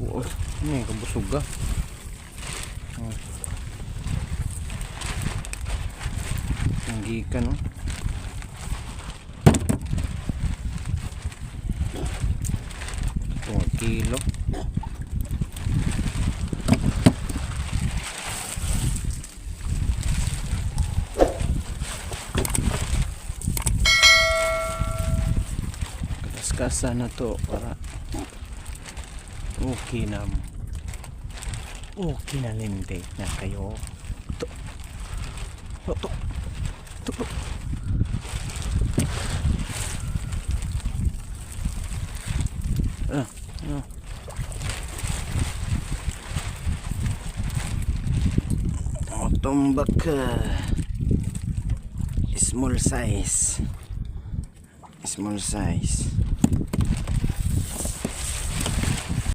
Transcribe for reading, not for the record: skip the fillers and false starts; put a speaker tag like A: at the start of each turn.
A: Oo, ini kabusog ah. Tinggi ka no. Kilo. Kaskasa na to para okay na linde na kayo to tumbak small size